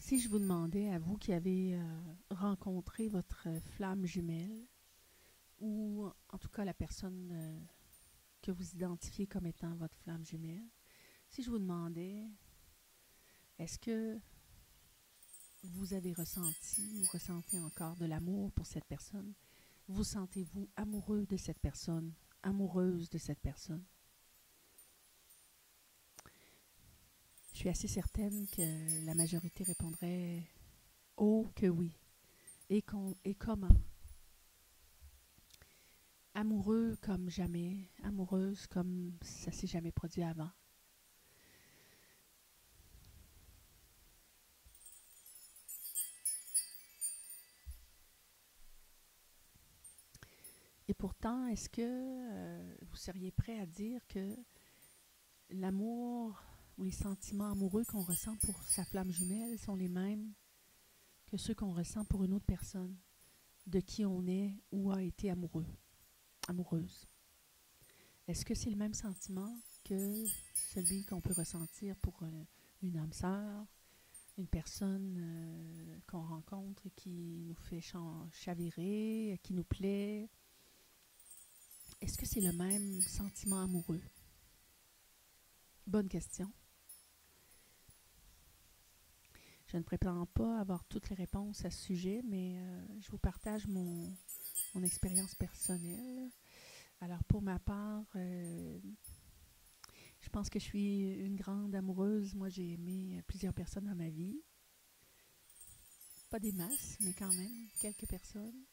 Si je vous demandais, à vous qui avez rencontré votre flamme jumelle, ou en tout cas la personne que vous identifiez comme étant votre flamme jumelle, si je vous demandais, est-ce que vous avez ressenti ou ressentez encore de l'amour pour cette personne? Vous sentez-vous amoureux de cette personne, amoureuse de cette personne? Je suis assez certaine que la majorité répondrait oh que oui. Et comment? Amoureux comme jamais, amoureuse comme ça s'est jamais produit avant. Et pourtant, est-ce que vous seriez prêt à dire que l'amour ou les sentiments amoureux qu'on ressent pour sa flamme jumelle sont les mêmes que ceux qu'on ressent pour une autre personne de qui on est ou a été amoureux, amoureuse? Est-ce que c'est le même sentiment que celui qu'on peut ressentir pour une âme sœur, une personne qu'on rencontre et qui nous fait chavirer, qui nous plaît? Est-ce que c'est le même sentiment amoureux? Bonne question. Je ne prétends pas avoir toutes les réponses à ce sujet, mais je vous partage mon expérience personnelle. Alors pour ma part, je pense que je suis une grande amoureuse. Moi, j'ai aimé plusieurs personnes dans ma vie. Pas des masses, mais quand même quelques personnes.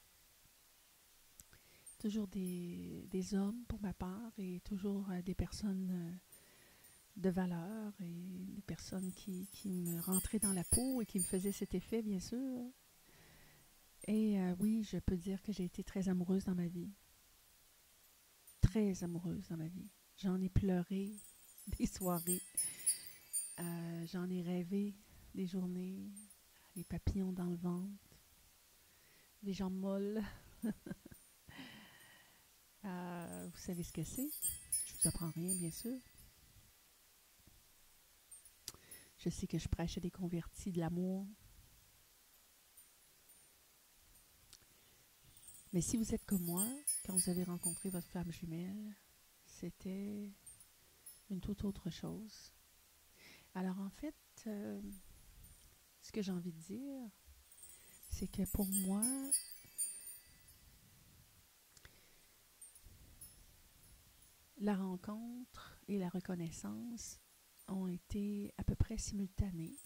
Toujours des hommes pour ma part et toujours des personnes de valeur et des personnes qui me rentraient dans la peau et qui me faisaient cet effet, bien sûr. Et oui, je peux dire que j'ai été très amoureuse dans ma vie. Très amoureuse dans ma vie. J'en ai pleuré des soirées. J'en ai rêvé des journées, les papillons dans le ventre, les jambes molles. Vous savez ce que c'est? Je vous apprends rien, bien sûr. Je sais que je prêche à des convertis de l'amour. Mais si vous êtes comme moi, quand vous avez rencontré votre flamme jumelle, c'était une toute autre chose. Alors en fait, ce que j'ai envie de dire, c'est que pour moi, la rencontre et la reconnaissance ont été à peu près simultanées.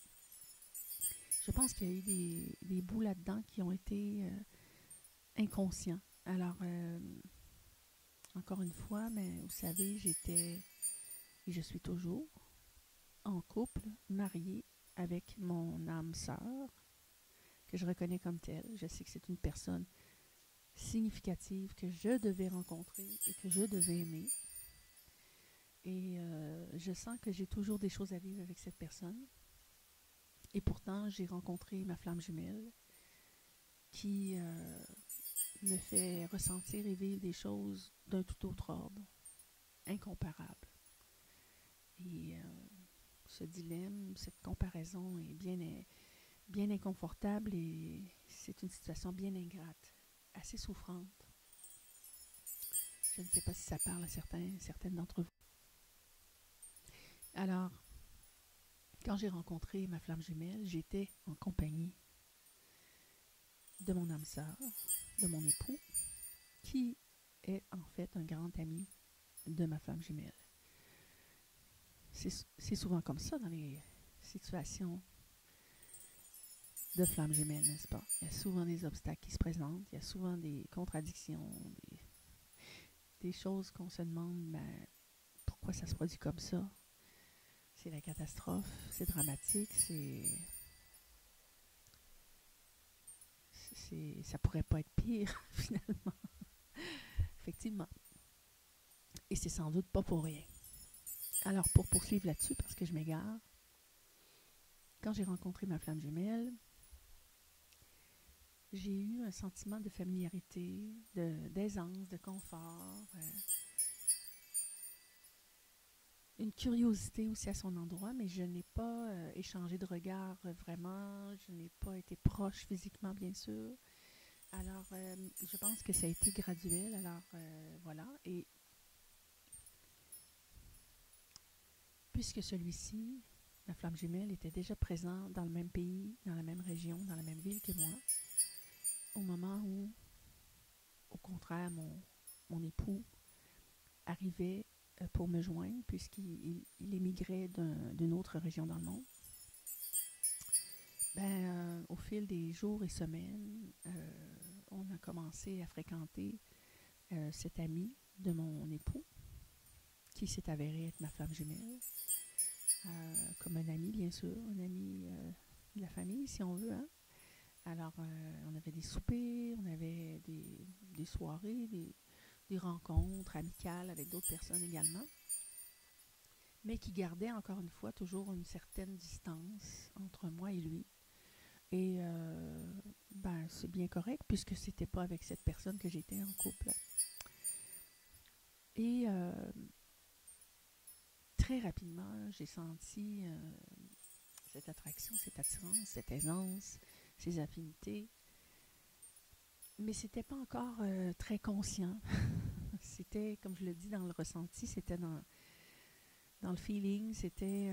Je pense qu'il y a eu des bouts là-dedans qui ont été inconscients. Alors, encore une fois, mais vous savez, j'étais et je suis toujours en couple, mariée avec mon âme sœur, que je reconnais comme telle. Je sais que c'est une personne significative que je devais rencontrer et que je devais aimer. Et je sens que j'ai toujours des choses à vivre avec cette personne. Et pourtant, j'ai rencontré ma flamme jumelle qui me fait ressentir et vivre des choses d'un tout autre ordre, incomparables. Et ce dilemme, cette comparaison est bien inconfortable et c'est une situation bien ingrate, assez souffrante. Je ne sais pas si ça parle à certaines d'entre vous. Alors, quand j'ai rencontré ma flamme jumelle, j'étais en compagnie de mon âme sœur, de mon époux, qui est en fait un grand ami de ma flamme jumelle. C'est souvent comme ça dans les situations de flamme jumelle, n'est-ce pas? Il y a souvent des obstacles qui se présentent, il y a souvent des contradictions, des choses qu'on se demande, ben, pourquoi ça se produit comme ça? C'est la catastrophe, c'est dramatique, ça pourrait pas être pire, finalement. Effectivement. Et c'est sans doute pas pour rien. Alors, pour poursuivre là-dessus, parce que je m'égare, quand j'ai rencontré ma flamme jumelle, j'ai eu un sentiment de familiarité, d'aisance, de confort. une curiosité aussi à son endroit, mais je n'ai pas échangé de regard vraiment. Je n'ai pas été proche physiquement, bien sûr. Alors, je pense que ça a été graduel. Alors, voilà. Et puisque celui-ci, la flamme jumelle, était déjà présent dans le même pays, dans la même région, dans la même ville que moi, au moment où, au contraire, mon époux arrivait pour me joindre, puisqu'il émigrait d'une autre région dans le monde, au fil des jours et semaines, on a commencé à fréquenter cette amie de mon époux, qui s'est avérée être ma flamme jumelle, comme un ami, bien sûr, un ami de la famille, si on veut. Hein? Alors, on avait des soupers, on avait des soirées, des rencontres amicales avec d'autres personnes également, mais qui gardaient encore une fois toujours une certaine distance entre moi et lui. Et c'est bien correct puisque c'était pas avec cette personne que j'étais en couple. Et très rapidement, j'ai senti cette attraction, cette attirance, cette aisance, ces affinités. Mais c'était pas encore très conscient. C'était, comme je le dis, dans le ressenti, c'était dans le feeling, c'était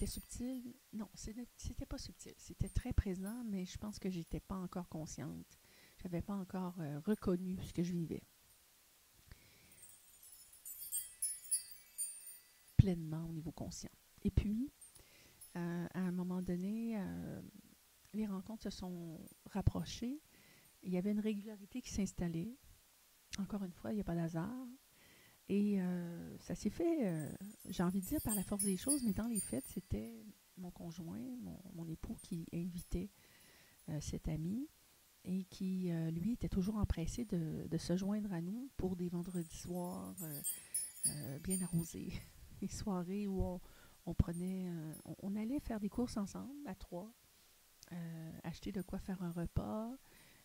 subtil. Non, c'était pas subtil. C'était très présent, mais je pense que j'étais pas encore consciente. J'avais pas encore reconnu ce que je vivais pleinement au niveau conscient. Et puis, à un moment donné, les rencontres se sont rapprochées. Il y avait une régularité qui s'installait. Encore une fois, il n'y a pas d'hasard. Et ça s'est fait, j'ai envie de dire, par la force des choses, mais dans les faits, c'était mon conjoint, mon époux, qui invitait cet ami et qui, lui, était toujours empressé de se joindre à nous pour des vendredis soirs bien arrosés. Des soirées où on prenait, on allait faire des courses ensemble, à trois, acheter de quoi faire un repas.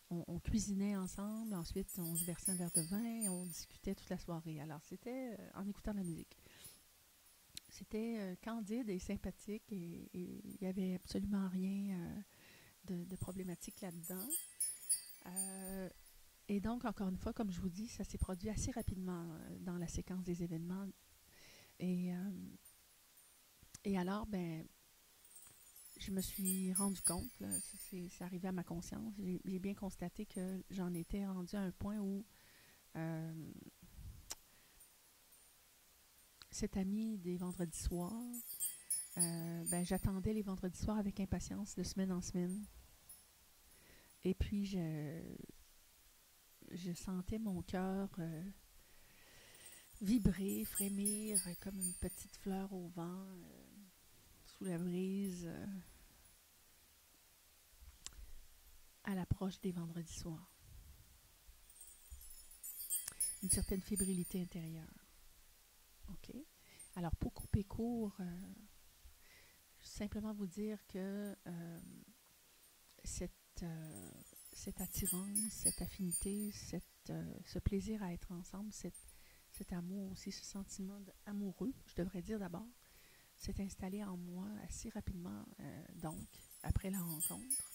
On cuisinait ensemble, ensuite on se versait un verre de vin et on discutait toute la soirée. Alors c'était en écoutant de la musique. C'était candide et sympathique et il n'y avait absolument rien de problématique là-dedans. Et donc, encore une fois, comme je vous dis, ça s'est produit assez rapidement dans la séquence des événements. Et alors, je me suis rendu compte, là, c'est arrivé à ma conscience, j'ai bien constaté que j'en étais rendue à un point où cet ami des vendredis soirs, j'attendais les vendredis soirs avec impatience de semaine en semaine. Et puis, je sentais mon cœur vibrer, frémir comme une petite fleur au vent, sous la brise, à l'approche des vendredis soirs. Une certaine fébrilité intérieure. OK? Alors, pour couper court, simplement vous dire que cette attirance, cette affinité, ce plaisir à être ensemble, cet amour aussi, ce sentiment amoureux, je devrais dire d'abord, s'est installé en moi assez rapidement, donc, après la rencontre.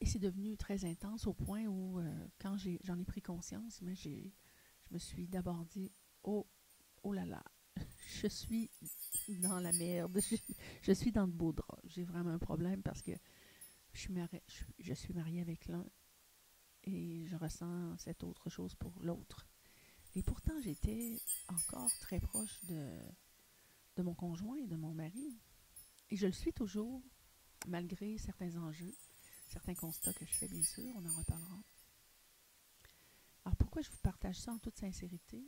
Et c'est devenu très intense au point où, quand j'en ai pris conscience, je me suis d'abord dit, oh là là, je suis dans la merde, je suis dans de beaux draps. J'ai vraiment un problème parce que je suis mariée avec l'un et je ressens cette autre chose pour l'autre. Et pourtant, j'étais encore très proche de mon conjoint, de mon mari. Et je le suis toujours, malgré certains enjeux, certains constats que je fais, bien sûr, on en reparlera. Alors, pourquoi je vous partage ça en toute sincérité?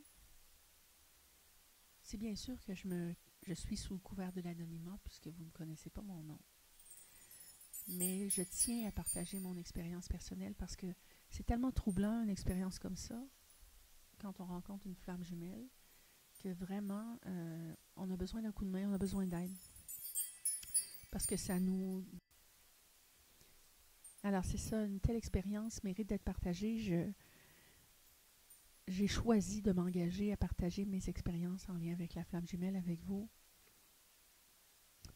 C'est bien sûr que je suis sous le couvert de l'anonymat puisque vous ne connaissez pas mon nom. Mais je tiens à partager mon expérience personnelle parce que c'est tellement troublant, une expérience comme ça, quand on rencontre une flamme jumelle, que vraiment, on a besoin d'un coup de main, on a besoin d'aide. Parce que ça nous... Alors, c'est ça, une telle expérience mérite d'être partagée. j'ai choisi de m'engager à partager mes expériences en lien avec la flamme jumelle avec vous.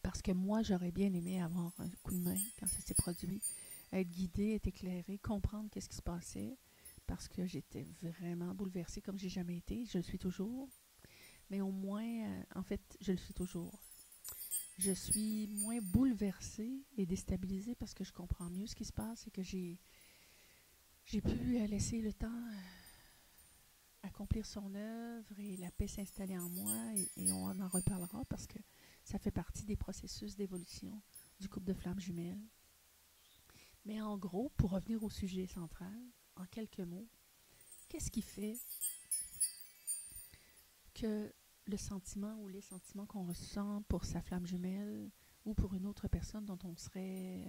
Parce que moi, j'aurais bien aimé avoir un coup de main quand ça s'est produit, être guidée, être éclairée, comprendre qu'est-ce qui se passait, parce que j'étais vraiment bouleversée comme j'ai jamais été. Je le suis toujours, mais au moins, en fait, je le suis toujours. Je suis moins bouleversée et déstabilisée parce que je comprends mieux ce qui se passe et que j'ai pu laisser le temps accomplir son œuvre et la paix s'installer en moi et on en reparlera parce que ça fait partie des processus d'évolution du couple de flammes jumelles. Mais en gros, pour revenir au sujet central, en quelques mots, qu'est-ce qui fait que le sentiment ou les sentiments qu'on ressent pour sa flamme jumelle ou pour une autre personne dont on serait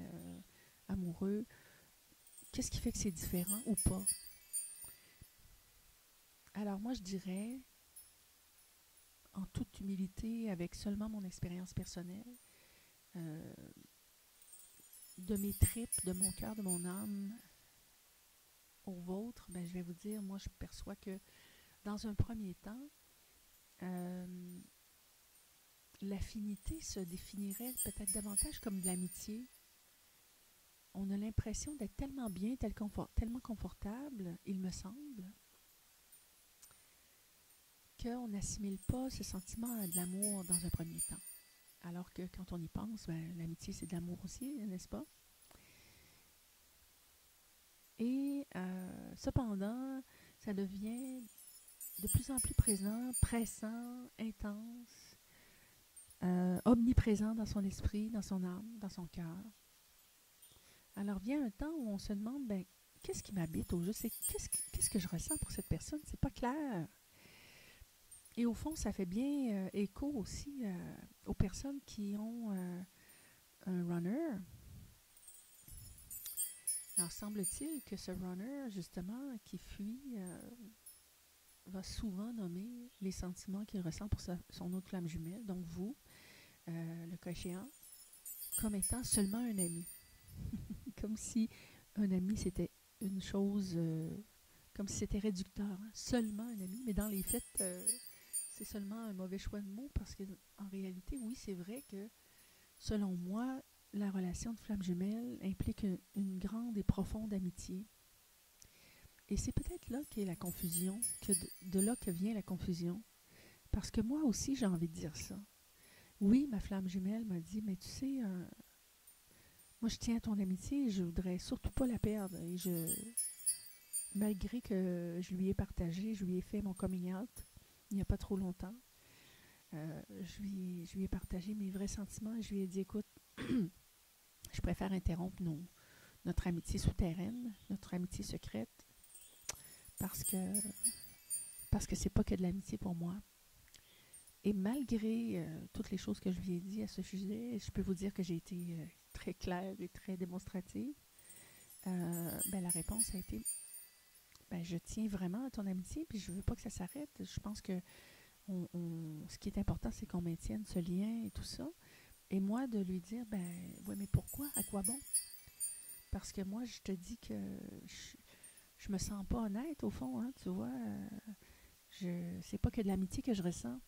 amoureux, qu'est-ce qui fait que c'est différent ou pas? Alors moi, je dirais, en toute humilité, avec seulement mon expérience personnelle, euh, de mes tripes, de mon cœur, de mon âme au vôtre, ben, je vais vous dire, moi, je perçois que dans un premier temps, l'affinité se définirait peut-être davantage comme de l'amitié. On a l'impression d'être tellement bien, tellement confortable, il me semble, qu'on n'assimile pas ce sentiment à de l'amour dans un premier temps. Alors que quand on y pense, ben, l'amitié, c'est de l'amour aussi, n'est-ce pas? Et cependant, ça devient de plus en plus présent, pressant, intense, omniprésent dans son esprit, dans son âme, dans son cœur. Alors vient un temps où on se demande, ben, qu'est-ce qui m'habite au juste? Qu'est-ce que je ressens pour cette personne? C'est pas clair. Et au fond, ça fait bien écho aussi aux personnes qui ont un runner. Alors semble-t-il que ce runner, justement, qui fuit, va souvent nommer les sentiments qu'il ressent pour son autre flamme jumelle, donc vous, le cas échéant, comme étant seulement un ami. Comme si un ami, c'était une chose, comme si c'était réducteur. Hein? Seulement un ami, mais dans les faits, c'est seulement un mauvais choix de mots parce qu'en réalité, oui, c'est vrai que, selon moi, la relation de flamme jumelle implique une grande et profonde amitié. Et c'est peut-être là qu'est la confusion, que de là que vient la confusion. Parce que moi aussi, j'ai envie de dire ça. Oui, ma flamme jumelle m'a dit, mais tu sais, moi je tiens à ton amitié et je voudrais surtout pas la perdre. Et malgré que je lui ai partagé, je lui ai fait mon coming out il n'y a pas trop longtemps, je lui ai partagé mes vrais sentiments et je lui ai dit, écoute, je préfère interrompre notre amitié souterraine, notre amitié secrète, parce que c'est pas que de l'amitié pour moi. Et malgré toutes les choses que je lui ai dit à ce sujet, je peux vous dire que j'ai été très claire et très démonstrative. Ben, la réponse a été, ben, je tiens vraiment à ton amitié, puis je veux pas que ça s'arrête. Je pense que ce qui est important, c'est qu'on maintienne ce lien et tout ça. Et moi, de lui dire, ben, ouais, mais pourquoi? À quoi bon? Parce que moi, je te dis que je me sens pas honnête, au fond, hein, tu vois. C'est pas que de l'amitié que je ressens.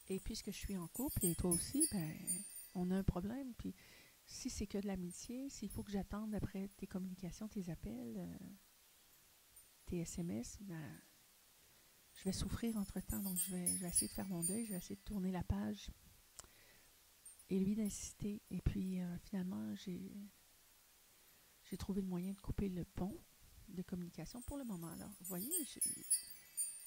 Et puisque je suis en couple, et toi aussi, ben, on a un problème. Puis si c'est que de l'amitié, s'il faut que j'attende après tes communications, tes appels, tes SMS, ben, je vais souffrir entre-temps. Donc, je vais essayer de faire mon deuil, je vais essayer de tourner la page. Et lui d'insister. Et puis, finalement, j'ai trouvé le moyen de couper le pont de communication pour le moment. Alors, vous voyez,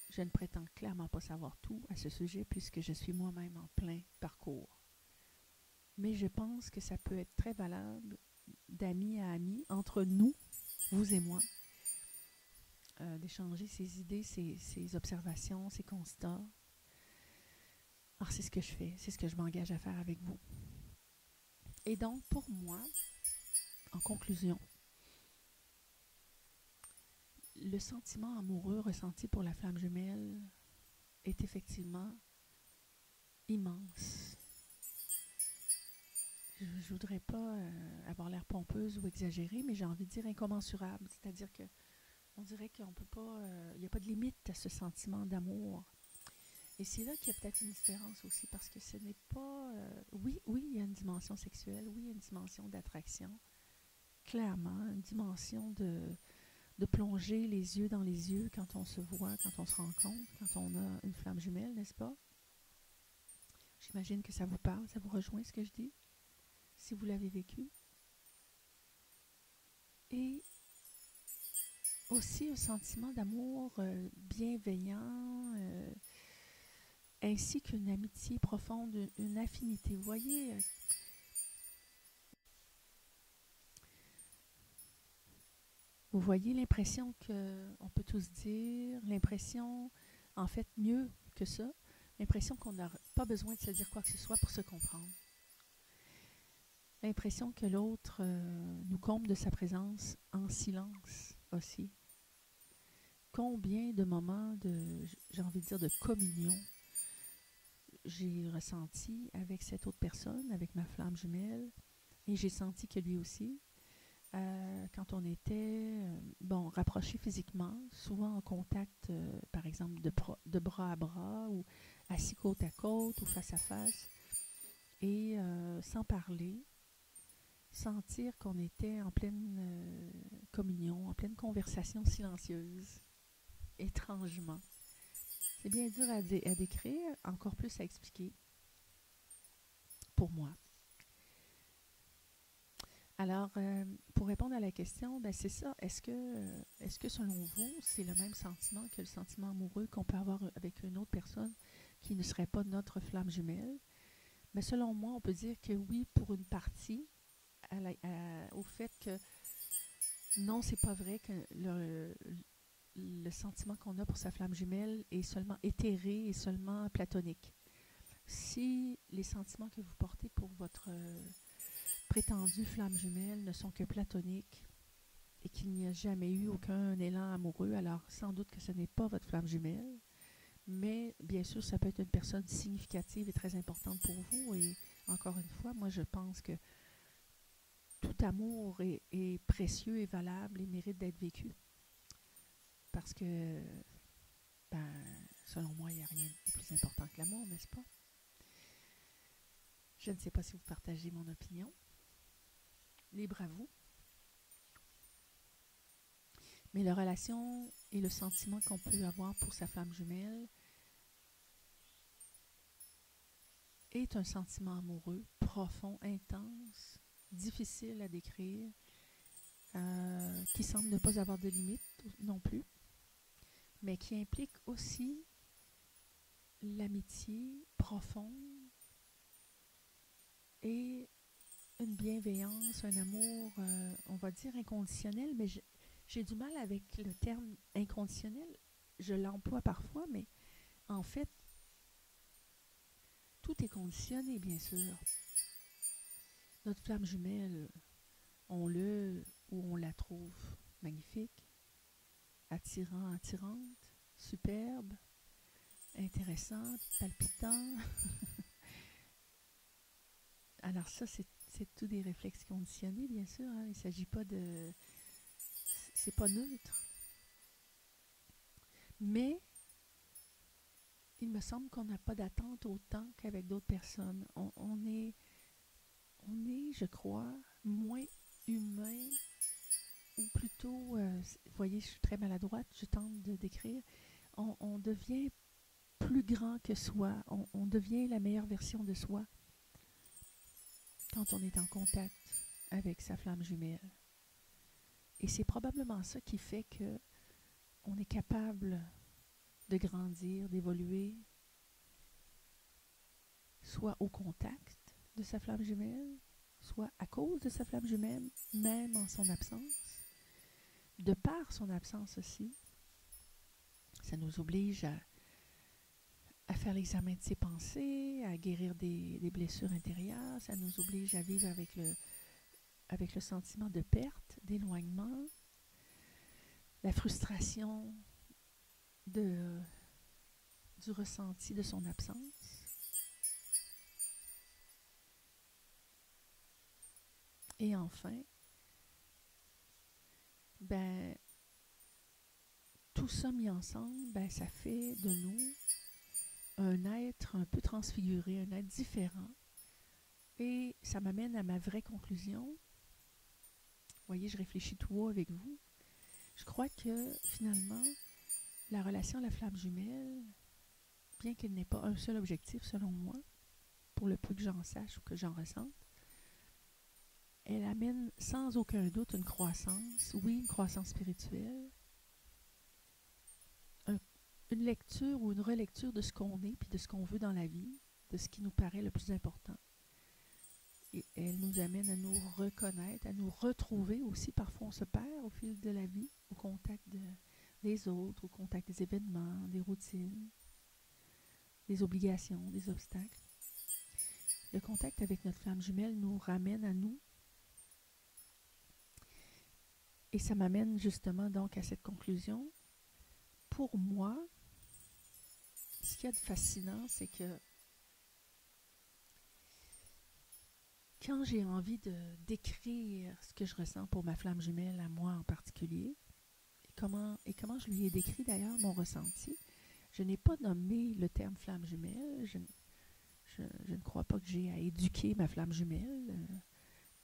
je ne prétends clairement pas savoir tout à ce sujet puisque je suis moi-même en plein parcours. Mais je pense que ça peut être très valable d'ami à ami, entre nous, vous et moi, d'échanger ses idées, ses observations, ses constats. Alors, c'est ce que je fais, c'est ce que je m'engage à faire avec vous. Et donc, pour moi, en conclusion, le sentiment amoureux ressenti pour la flamme jumelle est effectivement immense. Je ne voudrais pas avoir l'air pompeuse ou exagérée, mais j'ai envie de dire incommensurable. C'est-à-dire que on dirait qu'on peut pas, il n'y a pas de limite à ce sentiment d'amour. Et c'est là qu'il y a peut-être une différence aussi, parce que ce n'est pas... oui, il y a une dimension sexuelle, oui, il y a une dimension d'attraction, clairement, une dimension de plonger les yeux dans les yeux quand on se voit, quand on se rencontre, quand on a une flamme jumelle, n'est-ce pas? J'imagine que ça vous parle, ça vous rejoint ce que je dis, si vous l'avez vécu. Et aussi un sentiment d'amour bienveillant, ainsi qu'une amitié profonde, une affinité. Vous voyez l'impression qu'on peut tous dire, l'impression, en fait, mieux que ça, l'impression qu'on n'a pas besoin de se dire quoi que ce soit pour se comprendre. L'impression que l'autre nous comble de sa présence en silence aussi. Combien de moments j'ai envie de dire, de communion j'ai ressenti avec cette autre personne, avec ma flamme jumelle, et j'ai senti que lui aussi, quand on était, rapprochés physiquement, souvent en contact, par exemple, de bras à bras, ou assis côte à côte, ou face à face, et sans parler, sentir qu'on était en pleine communion, en pleine conversation silencieuse, étrangement. C'est bien dur à décrire, encore plus à expliquer, pour moi. Alors, pour répondre à la question, ben c'est ça. Est-ce que selon vous, c'est le même sentiment que le sentiment amoureux qu'on peut avoir avec une autre personne qui ne serait pas notre flamme jumelle? Mais selon moi, on peut dire que oui, pour une partie, au fait que non, c'est pas vrai que le sentiment qu'on a pour sa flamme jumelle est seulement éthéré et seulement platonique. Si les sentiments que vous portez pour votre prétendue flamme jumelle ne sont que platoniques et qu'il n'y a jamais eu aucun élan amoureux, alors sans doute que ce n'est pas votre flamme jumelle, mais bien sûr, ça peut être une personne significative et très importante pour vous. Et encore une fois, moi je pense que tout amour est précieux et valable et mérite d'être vécu. Parce que, selon moi, il n'y a rien de plus important que l'amour, n'est-ce pas? Je ne sais pas si vous partagez mon opinion. Libre à vous. Mais la relation et le sentiment qu'on peut avoir pour sa flamme jumelle est un sentiment amoureux, profond, intense, difficile à décrire, qui semble ne pas avoir de limite non plus, mais qui implique aussi l'amitié profonde et une bienveillance, un amour, on va dire inconditionnel, mais j'ai du mal avec le terme inconditionnel. Je l'emploie parfois, mais en fait, tout est conditionné, bien sûr. Notre flamme jumelle, on le ou on la trouve magnifique, attirant, attirante, superbe, intéressante, palpitant. Alors ça, c'est tout des réflexes conditionnés, bien sûr. Hein. Il ne s'agit pas de... C'est pas neutre. Mais il me semble qu'on n'a pas d'attente autant qu'avec d'autres personnes. On est, je crois, moins humain, ou plutôt, vous voyez, je suis très maladroite, je tente de décrire, on devient plus grand que soi, on devient la meilleure version de soi quand on est en contact avec sa flamme jumelle. Et c'est probablement ça qui fait que on est capable de grandir, d'évoluer, soit au contact de sa flamme jumelle, soit à cause de sa flamme jumelle, même en son absence, de par son absence aussi. Ça nous oblige à faire l'examen de ses pensées, à guérir des blessures intérieures, ça nous oblige à vivre avec le sentiment de perte, d'éloignement, la frustration du ressenti de son absence. Et enfin, tout ça mis ensemble, ben, ça fait de nous un être un peu transfiguré, un être différent. Et ça m'amène à ma vraie conclusion. Vous voyez, je réfléchis tout haut avec vous. Je crois que finalement, la relation à la flamme jumelle, bien qu'elle n'ait pas un seul objectif selon moi, pour le peu que j'en sache ou que j'en ressente, elle amène sans aucun doute une croissance, oui, une croissance spirituelle, une lecture ou une relecture de ce qu'on est puis de ce qu'on veut dans la vie, de ce qui nous paraît le plus important. Et elle nous amène à nous reconnaître, à nous retrouver aussi. Parfois, on se perd au fil de la vie, au contact des autres, au contact des événements, des routines, des obligations, des obstacles. Le contact avec notre flamme jumelle nous ramène à nous. Et ça m'amène justement donc à cette conclusion. Pour moi, ce qu'il y a de fascinant, c'est que quand j'ai envie de décrire ce que je ressens pour ma flamme jumelle, à moi en particulier, et comment je lui ai décrit d'ailleurs mon ressenti, je n'ai pas nommé le terme flamme jumelle. Je ne crois pas que j'ai à éduquer ma flamme jumelle.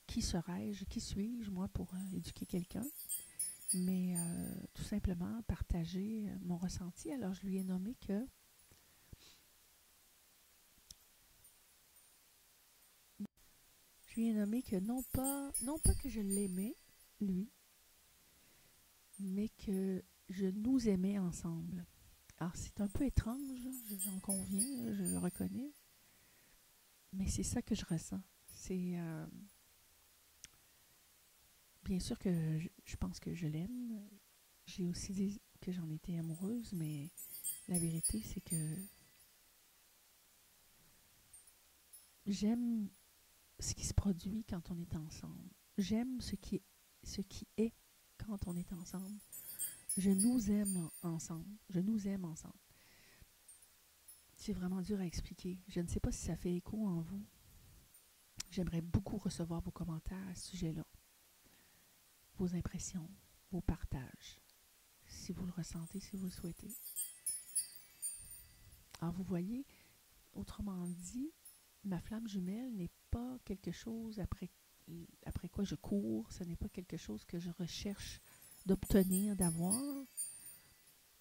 Qui serais-je, qui suis-je, moi, pour éduquer quelqu'un? Mais tout simplement partager mon ressenti. Alors, je lui ai nommé que non pas que je l'aimais, lui, mais que je nous aimais ensemble. Alors, c'est un peu étrange, j'en conviens, je le reconnais, mais c'est ça que je ressens. C'est bien sûr que je pense que je l'aime. J'ai aussi dit que j'en étais amoureuse, mais la vérité, c'est que j'aime ce qui se produit quand on est ensemble. J'aime ce qui est quand on est ensemble. Je nous aime ensemble. Je nous aime ensemble. C'est vraiment dur à expliquer. Je ne sais pas si ça fait écho en vous. J'aimerais beaucoup recevoir vos commentaires à ce sujet-là. Vos impressions, vos partages. Si vous le ressentez, si vous le souhaitez. Alors vous voyez, autrement dit, ma flamme jumelle n'est pas quelque chose après quoi je cours, ce n'est pas quelque chose que je recherche d'obtenir, d'avoir,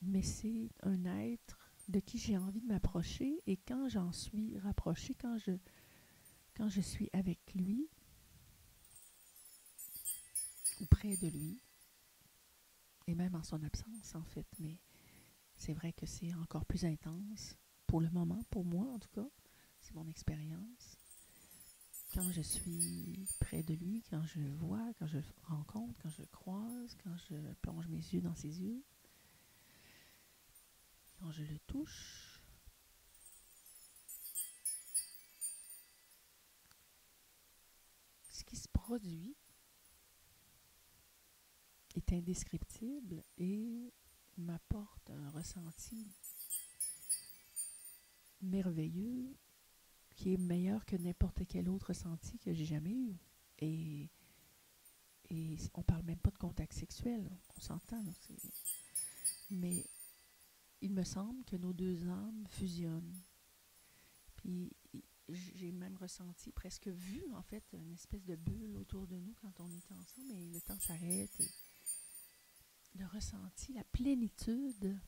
mais c'est un être de qui j'ai envie de m'approcher, et quand j'en suis rapprochée, quand je suis avec lui, ou près de lui, et même en son absence en fait, mais c'est vrai que c'est encore plus intense, pour le moment, pour moi en tout cas, c'est mon expérience. Quand je suis près de lui, quand je le vois, quand je le rencontre, quand je le croise, quand je plonge mes yeux dans ses yeux, quand je le touche, ce qui se produit est indescriptible et m'apporte un ressenti merveilleux qui est meilleur que n'importe quel autre ressenti que j'ai jamais eu. Et on parle même pas de contact sexuel, on s'entend. Mais il me semble que nos deux âmes fusionnent. Puis j'ai même ressenti, presque vu en fait, une espèce de bulle autour de nous quand on était ensemble, et le temps s'arrête. Et le ressenti, la plénitude.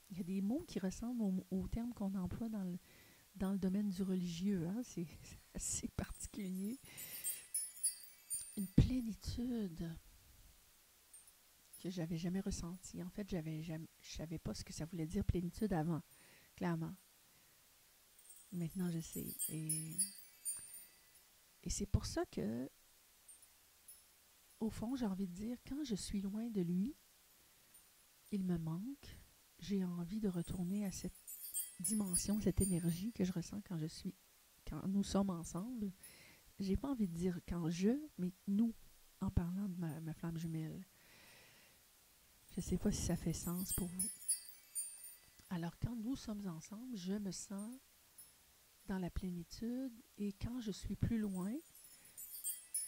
Il y a des mots qui ressemblent aux termes qu'on emploie dans le domaine du religieux. Hein? C'est assez particulier. Une plénitude que j'avais jamais ressentie. En fait, je savais pas ce que ça voulait dire plénitude avant, clairement. Maintenant, je sais. Et c'est pour ça que, au fond, j'ai envie de dire, quand je suis loin de lui, il me manque. J'ai envie de retourner à cette dimension, cette énergie que je ressens quand nous sommes ensemble. J'ai pas envie de dire mais nous, en parlant de ma flamme jumelle. Je sais pas si ça fait sens pour vous. Alors, quand nous sommes ensemble, je me sens dans la plénitude, et quand je suis plus loin,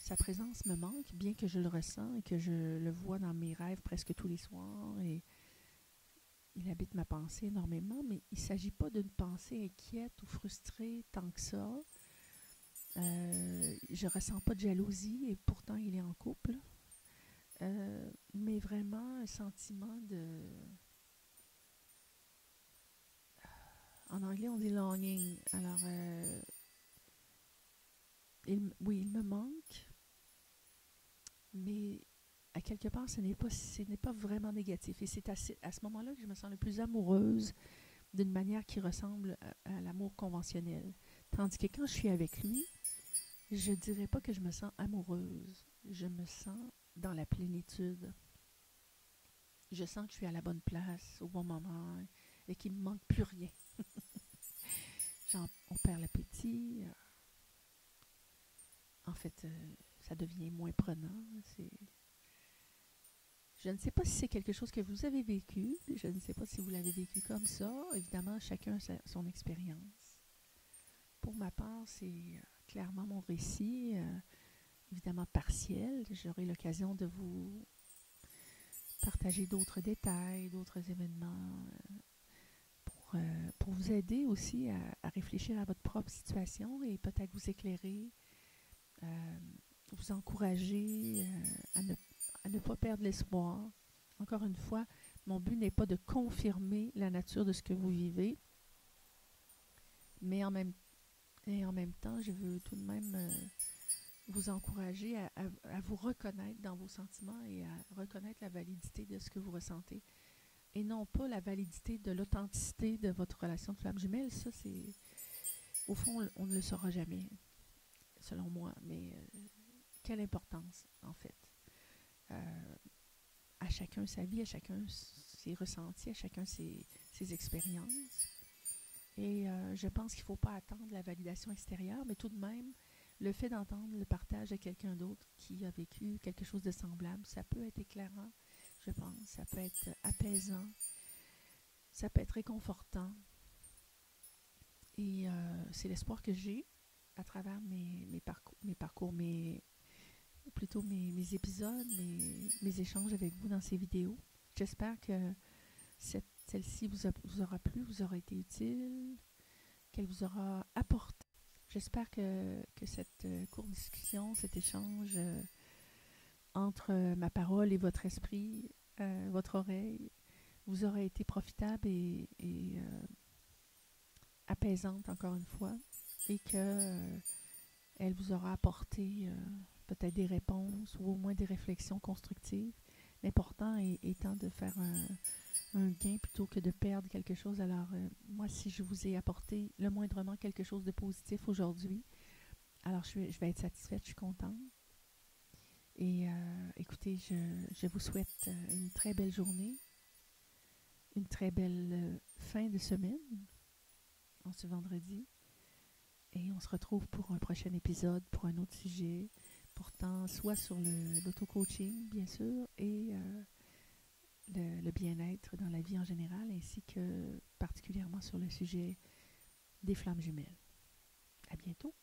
sa présence me manque, bien que je le ressens et que je le vois dans mes rêves presque tous les soirs, et il habite ma pensée énormément, mais il ne s'agit pas d'une pensée inquiète ou frustrée tant que ça. Je ressens pas de jalousie et pourtant il est en couple. Mais vraiment un sentiment de... En anglais, on dit longing. Alors, oui, il me manque, mais à quelque part, ce n'est pas vraiment négatif. Et c'est à ce moment-là que je me sens le plus amoureuse d'une manière qui ressemble à l'amour conventionnel. Tandis que quand je suis avec lui, je dirais pas que je me sens amoureuse. Je me sens dans la plénitude. Je sens que je suis à la bonne place, au bon moment, et qu'il ne me manque plus rien. On perd l'appétit. En fait, ça devient moins prenant. Je ne sais pas si c'est quelque chose que vous avez vécu. Je ne sais pas si vous l'avez vécu comme ça. Évidemment, chacun a son expérience. Pour ma part, c'est clairement mon récit, évidemment partiel. J'aurai l'occasion de vous partager d'autres détails, d'autres événements pour vous aider aussi à réfléchir à votre propre situation et peut-être vous éclairer, vous encourager à ne pas perdre l'espoir. Encore une fois, mon but n'est pas de confirmer la nature de ce que vous vivez, mais en même temps, je veux tout de même vous encourager à vous reconnaître dans vos sentiments et à reconnaître la validité de ce que vous ressentez. Et non pas la validité de l'authenticité de votre relation de flamme jumelle. Ça, c'est... Au fond, on ne le saura jamais, selon moi. Mais quelle importance, en fait. À chacun sa vie, à chacun ses ressentis, à chacun ses expériences. Et je pense qu'il ne faut pas attendre la validation extérieure, mais tout de même, le fait d'entendre le partage de quelqu'un d'autre qui a vécu quelque chose de semblable, ça peut être éclairant, je pense. Ça peut être apaisant. Ça peut être réconfortant. Et c'est l'espoir que j'ai à travers plutôt mes épisodes, mes échanges avec vous dans ces vidéos. J'espère que celle-ci vous aura plu, vous aura été utile, qu'elle vous aura apporté. J'espère que cette courte discussion, cet échange entre ma parole et votre esprit, votre oreille, vous aura été profitable et apaisante encore une fois, et que elle vous aura apporté peut-être des réponses ou au moins des réflexions constructives. L'important étant de faire un gain plutôt que de perdre quelque chose. Alors, moi, si je vous ai apporté le moindrement quelque chose de positif aujourd'hui, alors je vais être satisfaite, je suis contente. Et écoutez, je vous souhaite une très belle journée, une très belle fin de semaine, en ce vendredi. Et on se retrouve pour un prochain épisode, pour un autre sujet, portant soit sur l'auto-coaching, bien sûr, et le bien-être dans la vie en général, ainsi que particulièrement sur le sujet des flammes jumelles. À bientôt!